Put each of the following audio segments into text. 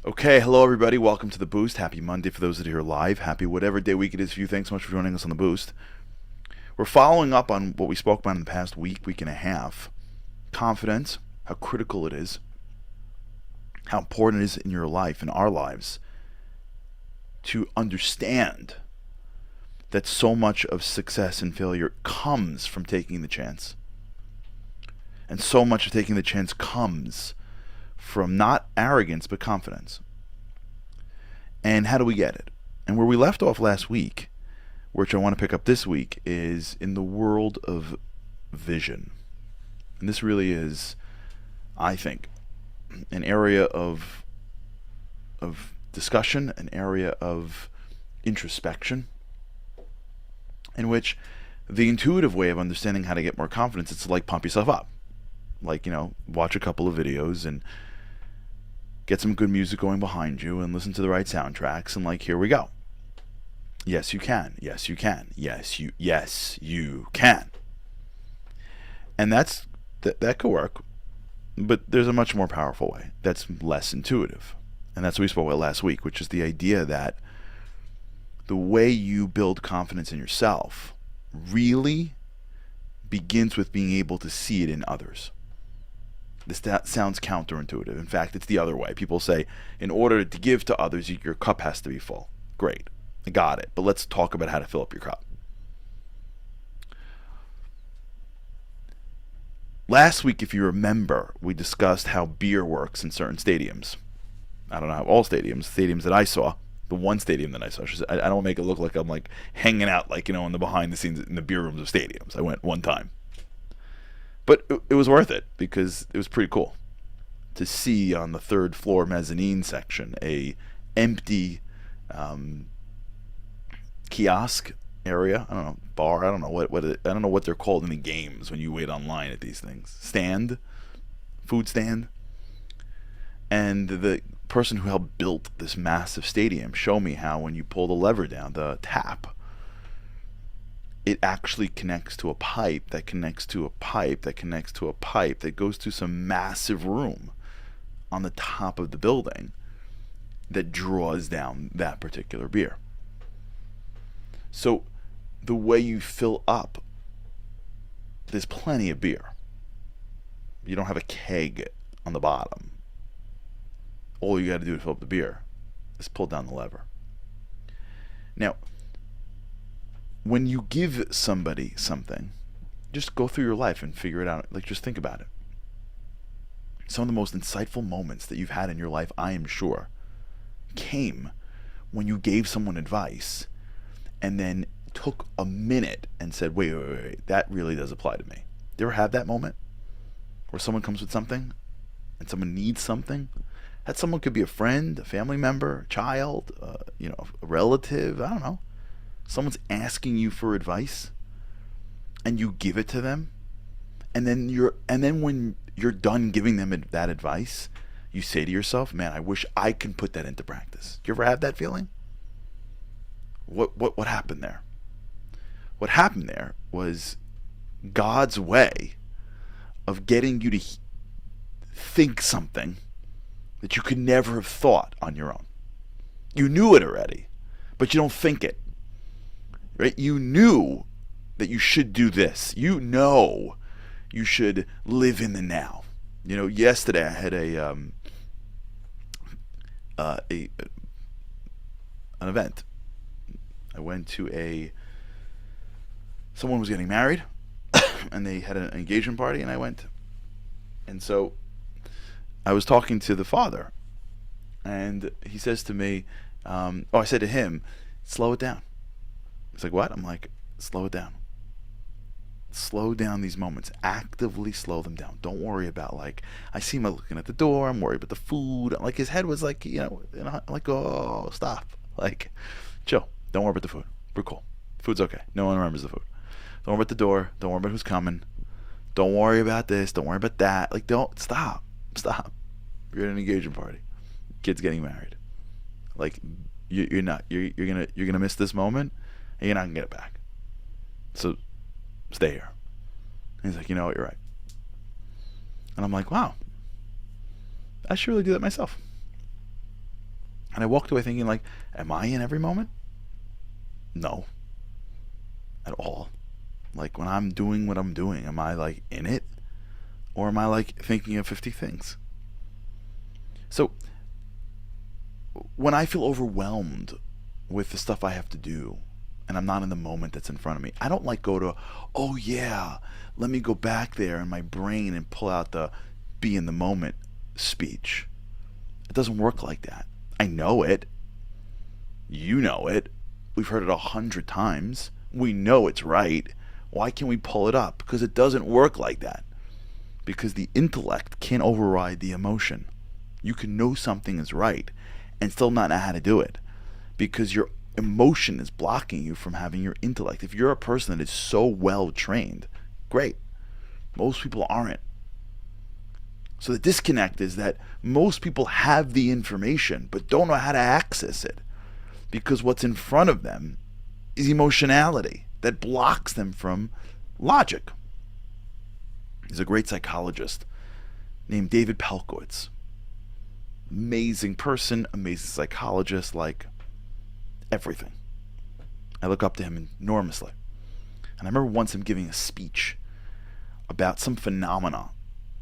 Okay, hello everybody. Welcome to the Boost. Happy Monday for those that are here live. Happy whatever day week it is for you. Thanks so much for joining us on the Boost. We're following up on what we spoke about in the past week and a half. Confidence, how critical it is, how important it is in your life, in our lives, to understand that so much of success and failure comes from taking the chance. And so much of taking the chance comes from not arrogance but confidence. And how do we get it? And where we left off last week, which I want to pick up this week, is in the world of vision. And this really is, I think, an area of discussion, an area of introspection, in which the intuitive way of understanding how to get more confidence is to like pump yourself up. Like, watch a couple of videos and get some good music going behind you and listen to the right soundtracks and here we go. Yes, you can. Yes, you can. Yes, you can. And that could work, but there's a much more powerful way that's less intuitive. And that's what we spoke about last week, which is the idea that the way you build confidence in yourself really begins with being able to see it in others. This sounds counterintuitive. In fact, it's the other way. People say, in order to give to others, your cup has to be full. Great. I got it. But let's talk about how to fill up your cup. Last week, if you remember, we discussed how beer works in certain stadiums. I don't know how all stadiums that I saw, the one stadium that I saw, I don't make it look like I'm hanging out in the behind the scenes in the beer rooms of stadiums. I went one time. But it was worth it because it was pretty cool to see on the third floor mezzanine section a empty kiosk area. I don't know, bar. I don't know I don't know what they're called in the games when you wait online at these things. Food stand. And the person who helped build this massive stadium showed me how when you pull the lever down, the tap, it actually connects to a pipe that connects to a pipe that connects to a pipe that goes to some massive room on the top of the building that draws down that particular beer. So the way you fill up, there's plenty of beer. You don't have a keg on the bottom. All you got to do to fill up the beer is pull down the lever. Now, when you give somebody something, just go through your life and figure it out. Just think about it. Some of the most insightful moments that you've had in your life, I am sure, came when you gave someone advice and then took a minute and said, wait, that really does apply to me. Do you ever have that moment where someone comes with something and someone needs something? That someone could be a friend, a family member, a child, a relative, I don't know. Someone's asking you for advice and you give it to them, and then when you're done giving them that advice, you say to yourself, man, I wish I could put that into practice. Do you ever have that feeling? What happened there? What happened there was God's way of getting you to think something that you could never have thought on your own. You knew it already, but you don't think it. Right? You knew that you should do this. You know you should live in the now. Yesterday I had an event. I went to someone was getting married and they had an engagement party and I went. And so I was talking to the father and he says to me, I said to him, slow it down. He's like, what? I'm like, slow it down. Slow down these moments. Actively slow them down. Don't worry about I see him looking at the door. I'm worried about the food. His head was oh, stop. Chill. Don't worry about the food. We're cool. Food's okay. No one remembers the food. Don't worry about the door. Don't worry about who's coming. Don't worry about this. Don't worry about that. Don't stop. You're at an engagement party. Kid's getting married. You're not. You're gonna miss this moment. And you're not going to get it back. So stay here. And he's like, you know what, you're right. And I'm like, wow, I should really do that myself. And I walked away thinking, like, am I in every moment? No. At all. Like, when I'm doing what I'm doing, am I, like, in it? Or am I, like, thinking of 50 things? So, when I feel overwhelmed with the stuff I have to do, and I'm not in the moment that's in front of me, I don't, like, go to, oh, yeah, let me go back there in my brain and pull out the be in the moment speech. It doesn't work like that. I know it. You know it. We've heard it 100 times. We know it's right. Why can't we pull it up? Because it doesn't work like that. Because the intellect can't override the emotion. You can know something is right and still not know how to do it because your emotion is blocking you from having your intellect. If you're a person that is so well trained, great. Most people aren't. So the disconnect is that most people have the information but don't know how to access it because what's in front of them is emotionality that blocks them from logic. There's a great psychologist named David Pelkowitz. Amazing person, amazing psychologist, like everything. I look up to him enormously. And I remember once him giving a speech about some phenomena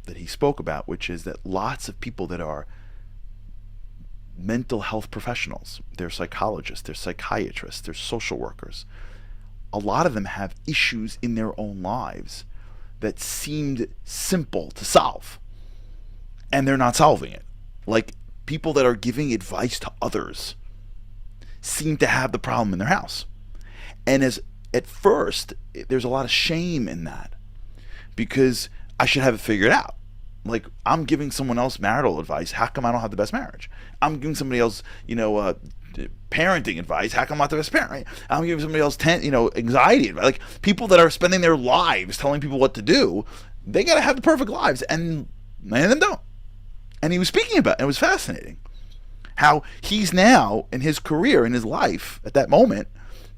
that he spoke about, which is that lots of people that are mental health professionals, they're psychologists, they're psychiatrists, they're social workers, a lot of them have issues in their own lives that seemed simple to solve, and they're not solving it. Like, people that are giving advice to others seem to have the problem in their house. And at first, there's a lot of shame in that because I should have it figured out. Like, I'm giving someone else marital advice. How come I don't have the best marriage? I'm giving somebody else, parenting advice. How come I'm not the best parent? Right? I'm giving somebody else, anxiety advice. Like, people that are spending their lives telling people what to do, they got to have the perfect lives, and many of them don't. And he was speaking about it, and it was fascinating how he's now in his career, in his life, at that moment,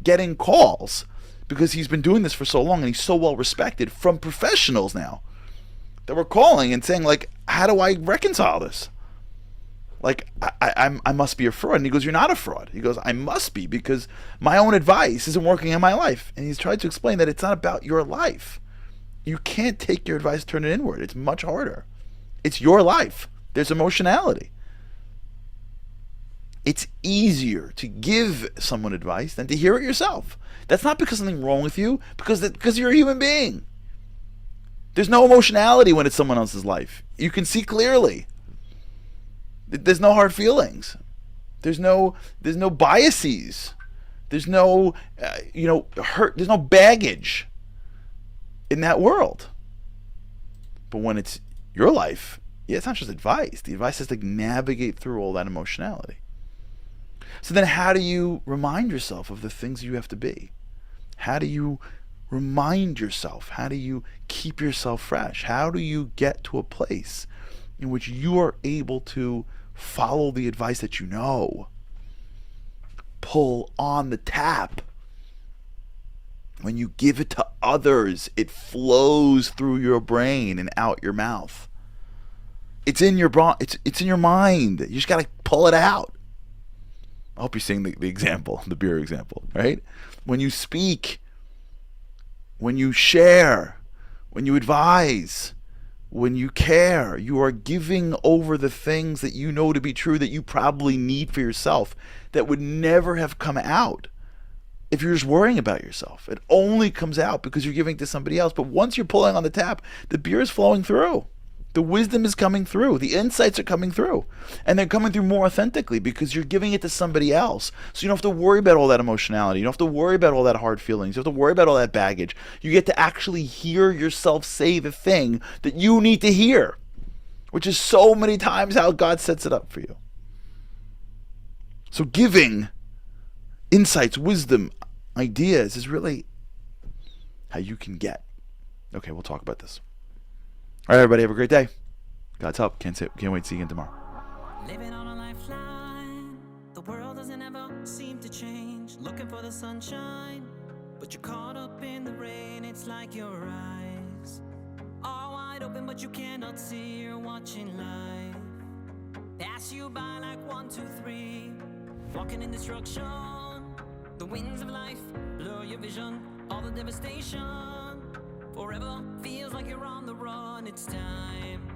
getting calls because he's been doing this for so long and he's so well respected from professionals now that were calling and saying, like, how do I reconcile this? Like, I must be a fraud. And he goes, you're not a fraud. He goes, I must be because my own advice isn't working in my life. And he's tried to explain that it's not about your life. You can't take your advice and turn it inward. It's much harder. It's your life. There's emotionality. It's easier to give someone advice than to hear it yourself. That's not because something's wrong with you, because you're a human being. There's no emotionality when it's someone else's life. You can see clearly. There's no hard feelings. There's no biases. There's no hurt. There's no baggage in that world. But when it's your life, it's not just advice. The advice has to navigate through all that emotionality. So then how do you remind yourself of the things you have to be? How do you remind yourself? How do you keep yourself fresh? How do you get to a place in which you are able to follow the advice that you know? Pull on the tap. When you give it to others, it flows through your brain and out your mouth. It's in your it's in your mind. You just got to pull it out. I hope you're seeing the example, the beer example, right? When you speak, when you share, when you advise, when you care, you are giving over the things that you know to be true that you probably need for yourself that would never have come out if you're just worrying about yourself. It only comes out because you're giving to somebody else. But once you're pulling on the tap, the beer is flowing through. The wisdom is coming through. The insights are coming through. And they're coming through more authentically because you're giving it to somebody else. So you don't have to worry about all that emotionality. You don't have to worry about all that hard feelings. You don't have to worry about all that baggage. You get to actually hear yourself say the thing that you need to hear, which is so many times how God sets it up for you. So giving insights, wisdom, ideas is really how you can get. Okay, we'll talk about this. All right, everybody, have a great day. God's help. Can't wait to see you again tomorrow. Living on a lifeline. The world doesn't ever seem to change. Looking for the sunshine, but you're caught up in the rain. It's like your eyes are wide open, but you cannot see. You're watching life pass you by like 1, 2, 3. walking in destruction. The winds of life blur your vision, all the devastation. Forever feels like you're on the run, it's time.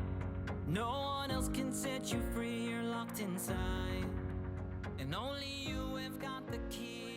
No one else can set you free, you're locked inside. And only you have got the key.